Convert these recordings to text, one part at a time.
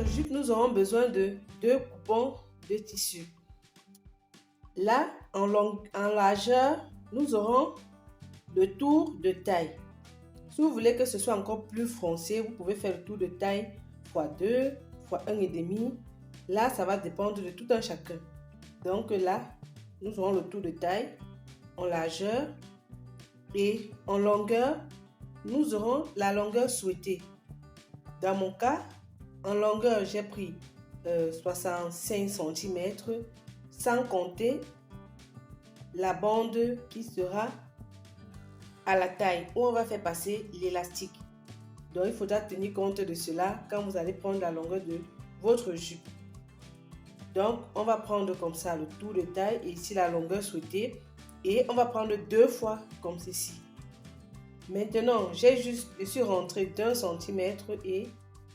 notre jupe, nous aurons besoin de 2 coupons de tissu. Là, en largeur, nous aurons le tour de taille. Si vous voulez que ce soit encore plus foncé, vous pouvez faire le tour de taille x2, x1,5. Là, ça va dépendre de tout un chacun. Donc là, nous aurons le tour de taille en largeur et en longueur, nous aurons la longueur souhaitée. Dans mon cas, en longueur, j'ai pris 65 cm sans compter la bande qui sera à la taille où on va faire passer l'élastique. Donc, il faudra tenir compte de cela quand vous allez prendre la longueur de votre jupe. Donc, on va prendre comme ça le tour de taille et ici la longueur souhaitée. Et on va prendre 2 fois comme ceci. Maintenant, je suis rentré d'1 cm et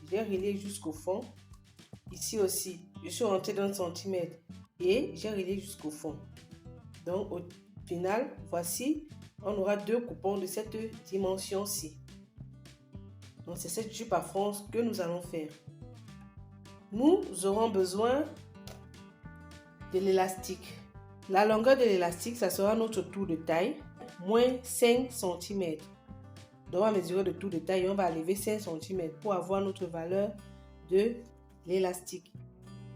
j'ai relié jusqu'au fond. Ici aussi, je suis rentré d'1 cm et j'ai relié jusqu'au fond. Donc, au final, voici, on aura 2 coupons de cette dimension-ci. Donc, c'est cette jupe à franges que nous allons faire. Nous aurons besoin de l'élastique. La longueur de l'élastique, ça sera notre tour de taille, moins 5 cm. Donc, on va mesurer le tour de taille et on va lever 5 cm pour avoir notre valeur de l'élastique.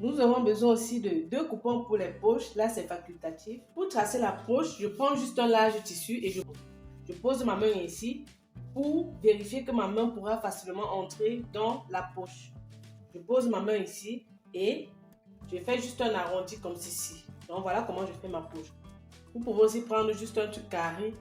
Nous aurons besoin aussi de 2 coupons pour les poches. Là, c'est facultatif. Pour tracer la poche, je prends juste un large tissu et je pose ma main ici pour vérifier que ma main pourra facilement entrer dans la poche. Je pose ma main ici et je fais juste un arrondi comme ceci. Donc, voilà comment je fais ma poche. Vous pouvez aussi prendre juste un truc carré.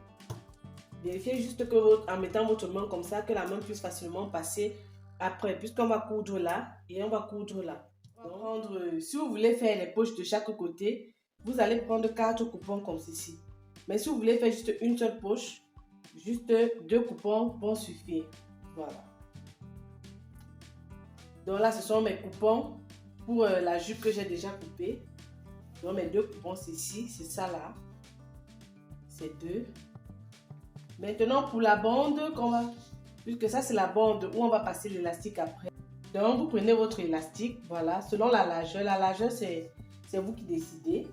Vérifiez juste que en mettant votre main comme ça, que la main puisse facilement passer après, puisqu'on va coudre là et on va coudre là. Donc, si vous voulez faire les poches de chaque côté, vous allez prendre 4 coupons comme ceci. Mais si vous voulez faire juste une seule poche, juste 2 coupons vont suffire. Voilà. Donc là, ce sont mes coupons pour la jupe que j'ai déjà coupée. Donc mes 2 coupons, c'est ici, c'est ça là. C'est 2. Maintenant, pour la bande, puisque ça c'est la bande où on va passer l'élastique après. Donc, vous prenez votre élastique, voilà, selon la largeur. La largeur, c'est vous qui décidez.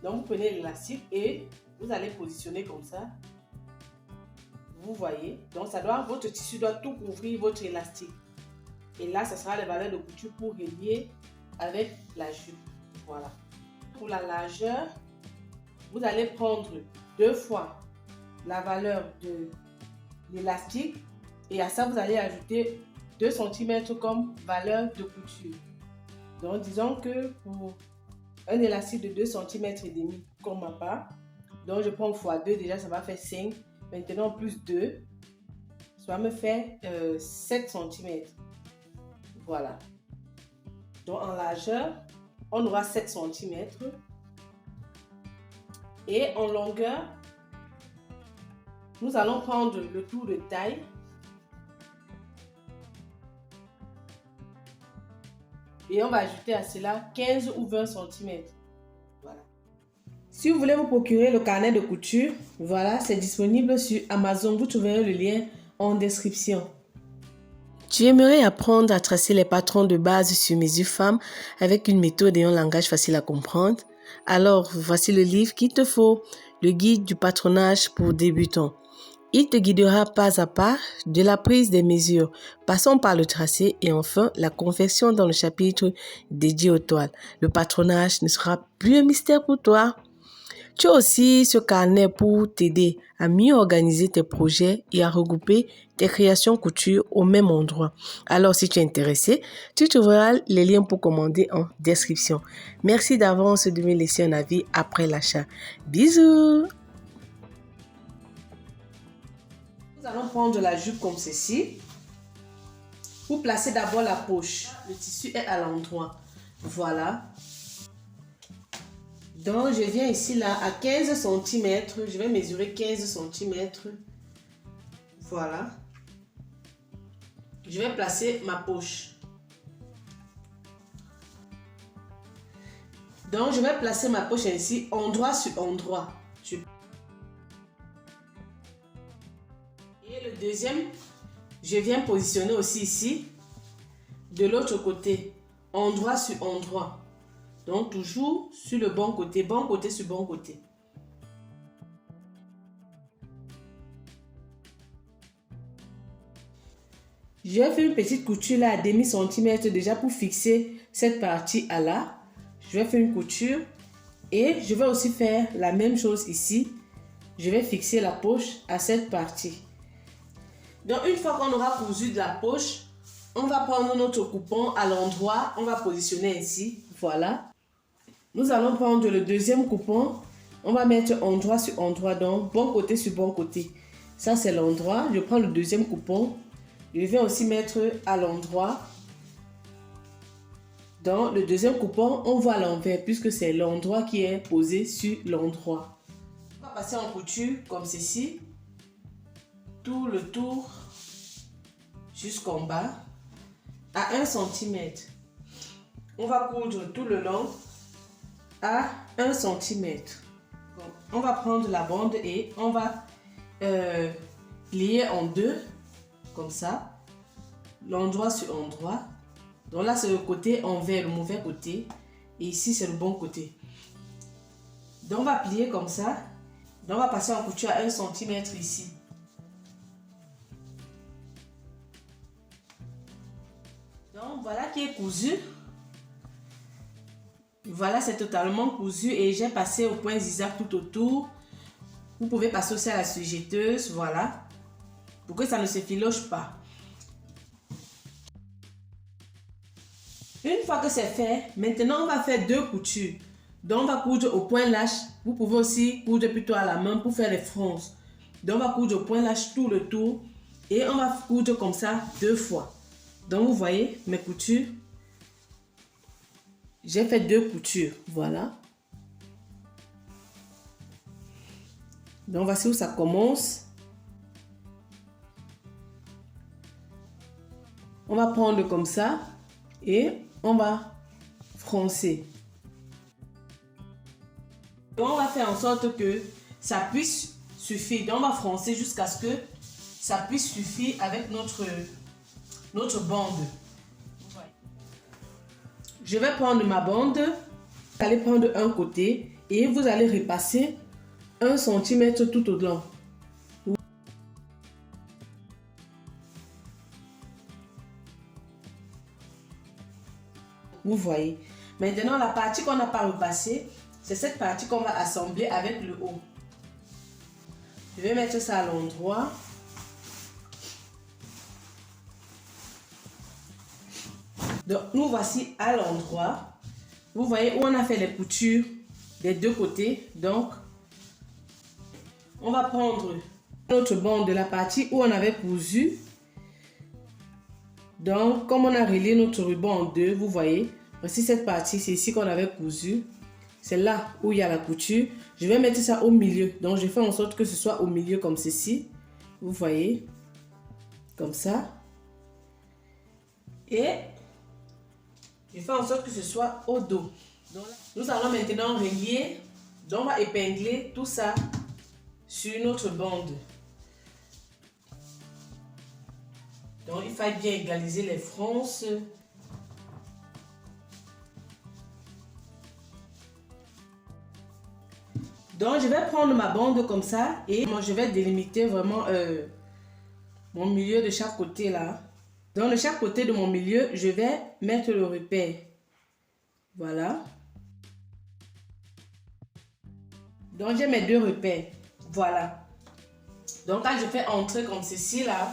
Donc, vous prenez l'élastique et vous allez positionner comme ça. Vous voyez. Donc, votre tissu doit tout couvrir votre élastique. Et là, ça sera les valeurs de couture pour relier avec la jupe. Voilà. Pour la largeur, vous allez prendre 2 fois la valeur de l'élastique et à ça, vous allez ajouter 2 cm comme valeur de couture. Donc, disons que pour un élastique de 2 cm et demi comme ma part, donc je prends x2, déjà ça va faire 5. Maintenant, plus 2, ça va me faire 7 cm. Voilà. Donc, en largeur, on aura 7 cm. Et en longueur, nous allons prendre le tour de taille. Et on va ajouter à cela 15 ou 20 cm. Voilà. Si vous voulez vous procurer le carnet de couture, voilà, c'est disponible sur Amazon. Vous trouverez le lien en description. Tu aimerais apprendre à tracer les patrons de base sur mesure femme avec une méthode et un langage facile à comprendre? Alors, voici le livre qu'il te faut, le guide du patronage pour débutants. Il te guidera pas à pas de la prise des mesures, passant par le tracé et enfin la confection dans le chapitre dédié aux toiles. Le patronage ne sera plus un mystère pour toi. Tu as aussi ce carnet pour t'aider à mieux organiser tes projets et à regrouper tes créations couture au même endroit. Alors, si tu es intéressé, tu trouveras les liens pour commander en description. Merci d'avance de me laisser un avis après l'achat. Bisous! Nous allons prendre la jupe comme ceci. Pour placer d'abord la poche, le tissu est à l'endroit. Voilà. Donc, je viens ici là à 15 cm. Je vais mesurer 15 cm. Voilà. Je vais placer ma poche. Donc, je vais placer ma poche ainsi, endroit sur endroit. Et le deuxième, je viens positionner aussi ici. de l'autre côté, endroit sur endroit. Donc toujours sur le bon côté sur bon côté. J'ai fait une petite couture là à demi centimètre déjà pour fixer cette partie à là. Je vais faire une couture et je vais aussi faire la même chose ici. Je vais fixer la poche à cette partie. Donc une fois qu'on aura cousu de la poche, on va prendre notre coupon à l'endroit, on va positionner ici, voilà. Nous allons prendre le deuxième coupon, on va mettre endroit sur endroit, donc bon côté sur bon côté. Ça c'est l'endroit, je prends le deuxième coupon, je vais aussi mettre à l'endroit. Dans le deuxième coupon, on voit à l'envers puisque c'est l'endroit qui est posé sur l'endroit. On va passer en couture comme ceci, tout le tour jusqu'en bas à 1 cm. On va coudre tout le long à 1 cm. Donc, on va prendre la bande et on va plier en deux, comme ça, l'endroit sur endroit. Donc là, c'est le côté envers, le mauvais côté. Et ici, c'est le bon côté. Donc, on va plier comme ça. Donc, on va passer en couture à 1 cm ici. Donc, voilà qui est cousu. Voilà, c'est totalement cousu et j'ai passé au point zigzag tout autour. Vous pouvez passer aussi à la sujetteuse, voilà, pour que ça ne se filoche pas. Une fois que c'est fait, maintenant on va faire deux coutures. Donc on va coudre au point lâche. Vous pouvez aussi coudre plutôt à la main pour faire les fronces. Donc on va coudre au point lâche tout le tour et on va coudre comme ça deux fois. Donc vous voyez mes coutures. J'ai fait deux coutures, voilà. Donc voici où ça commence. On va prendre comme ça et on va froncer. Donc on va faire en sorte que ça puisse suffire. Donc on va froncer jusqu'à ce que ça puisse suffire avec notre bande. Je vais prendre ma bande, vous allez prendre un côté et vous allez repasser 1 cm tout au long. Vous voyez. Maintenant, la partie qu'on n'a pas repassée, c'est cette partie qu'on va assembler avec le haut. Je vais mettre ça à l'endroit. Donc, nous voici à l'endroit. Vous voyez où on a fait les coutures des deux côtés. Donc, on va prendre notre bande de la partie où on avait cousu. Donc, comme on a relié notre ruban en deux, vous voyez, voici cette partie, c'est ici qu'on avait cousu. C'est là où il y a la couture. Je vais mettre ça au milieu. Donc, je fais en sorte que ce soit au milieu comme ceci. Vous voyez, comme ça. Et je fais en sorte que ce soit au dos. Donc, nous allons maintenant relier. Donc, on va épingler tout ça sur notre bande. Donc, il faut bien égaliser les fronces. Donc, je vais prendre ma bande comme ça et moi, je vais délimiter vraiment mon milieu de chaque côté là. Dans de chaque côté de mon milieu, je vais mettre le repère. Voilà. Donc, j'ai mes deux repères. Voilà. Donc, quand je fais entrer comme ceci là,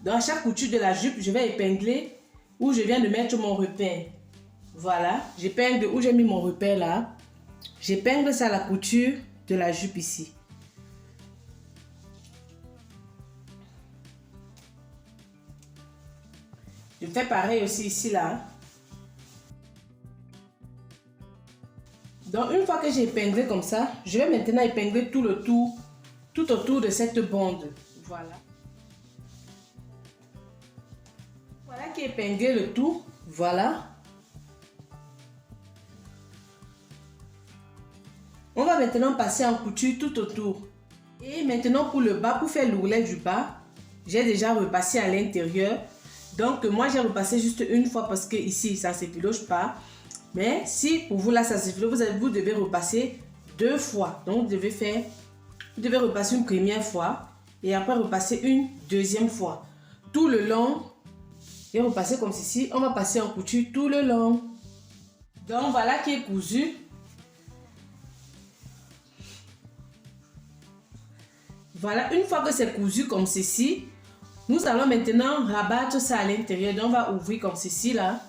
dans chaque couture de la jupe, je vais épingler où je viens de mettre mon repère. Voilà, j'épingle où j'ai mis mon repère là. J'épingle ça à la couture de la jupe ici. Je fais pareil aussi ici là. Donc une fois que j'ai épinglé comme ça, je vais maintenant épingler tout le tour, tout autour de cette bande. Voilà. Voilà qui est épinglé le tout. Voilà. On va maintenant passer en couture tout autour. Et maintenant pour le bas, pour faire l'ourlet du bas, j'ai déjà repassé à l'intérieur. Donc moi j'ai repassé juste une fois parce que ici ça ne s'effiloche pas. Mais si pour vous là ça s'effiloche, vous devez repasser 2 fois. Donc vous devez repasser une première fois et après repasser une deuxième fois. Tout le long, et repasser comme ceci. On va passer en couture tout le long. Donc voilà qui est cousu. Voilà, une fois que c'est cousu comme ceci, nous allons maintenant rabattre ça à l'intérieur. Donc on va ouvrir comme ceci là.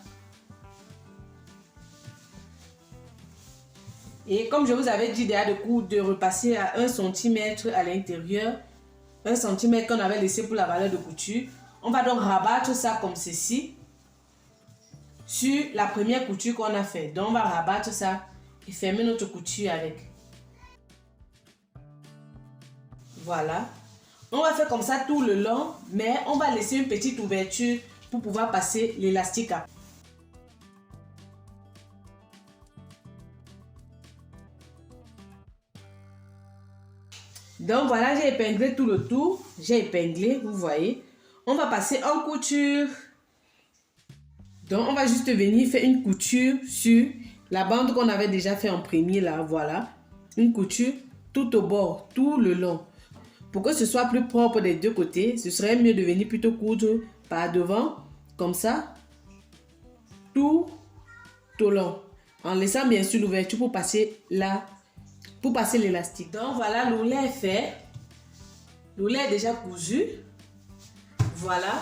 Et comme je vous avais dit déjà de repasser à 1 cm à l'intérieur, 1 cm qu'on avait laissé pour la valeur de couture, on va donc rabattre ça comme ceci sur la première couture qu'on a fait. Donc on va rabattre ça et fermer notre couture avec. Voilà. On va faire comme ça tout le long, mais on va laisser une petite ouverture pour pouvoir passer l'élastique à. Donc voilà, j'ai épinglé tout le tour. J'ai épinglé, vous voyez. On va passer en couture. Donc on va juste venir faire une couture sur la bande qu'on avait déjà fait en premier là, voilà. Une couture tout au bord, tout le long. Pour que ce soit plus propre des deux côtés, ce serait mieux de venir plutôt coudre par devant, comme ça, tout au long. En laissant bien sûr l'ouverture pour passer l'élastique. Donc voilà, l'ourlet est fait. L'ourlet est déjà cousu. Voilà.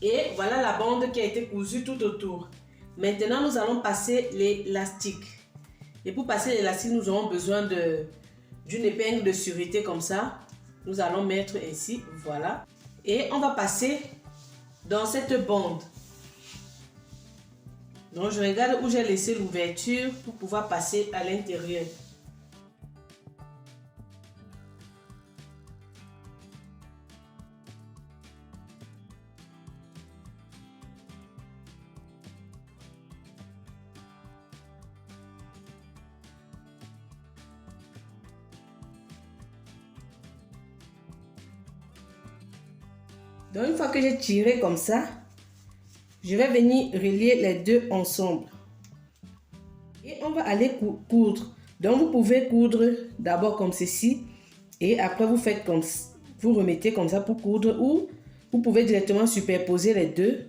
Et voilà la bande qui a été cousue tout autour. Maintenant, nous allons passer l'élastique. Et pour passer l'élastique, nous aurons besoin d'une épingle de sûreté comme ça. Nous allons mettre ainsi, voilà. Et on va passer dans cette bande. Donc je regarde où j'ai laissé l'ouverture pour pouvoir passer à l'intérieur. Donc une fois que j'ai tiré comme ça, je vais venir relier les deux ensemble. Et on va aller coudre. Donc vous pouvez coudre d'abord comme ceci. Et après vous faites comme vous remettez comme ça pour coudre. Ou vous pouvez directement superposer les deux.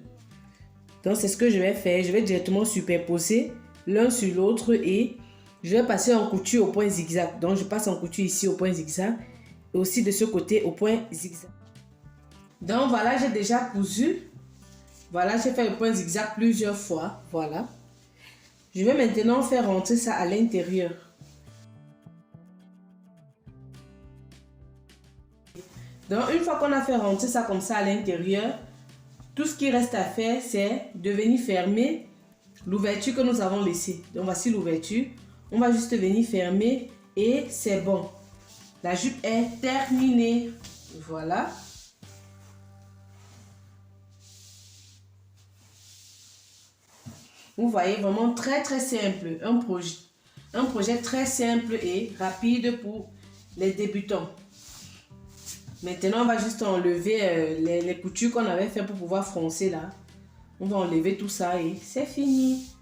Donc c'est ce que je vais faire. Je vais directement superposer l'un sur l'autre. Et je vais passer en couture au point zigzag. Donc je passe en couture ici au point zigzag. Et aussi de ce côté au point zigzag. Donc voilà, j'ai déjà cousu. Voilà, j'ai fait le point zigzag plusieurs fois. Voilà. Je vais maintenant faire rentrer ça à l'intérieur. Donc une fois qu'on a fait rentrer ça comme ça à l'intérieur, tout ce qui reste à faire, c'est de venir fermer l'ouverture que nous avons laissée. Donc voici l'ouverture. On va juste venir fermer et c'est bon. La jupe est terminée. Voilà. Vous voyez, vraiment très simple. Un projet très simple et rapide pour les débutants. Maintenant, on va juste enlever les coutures qu'on avait fait pour pouvoir froncer là. On va enlever tout ça et c'est fini.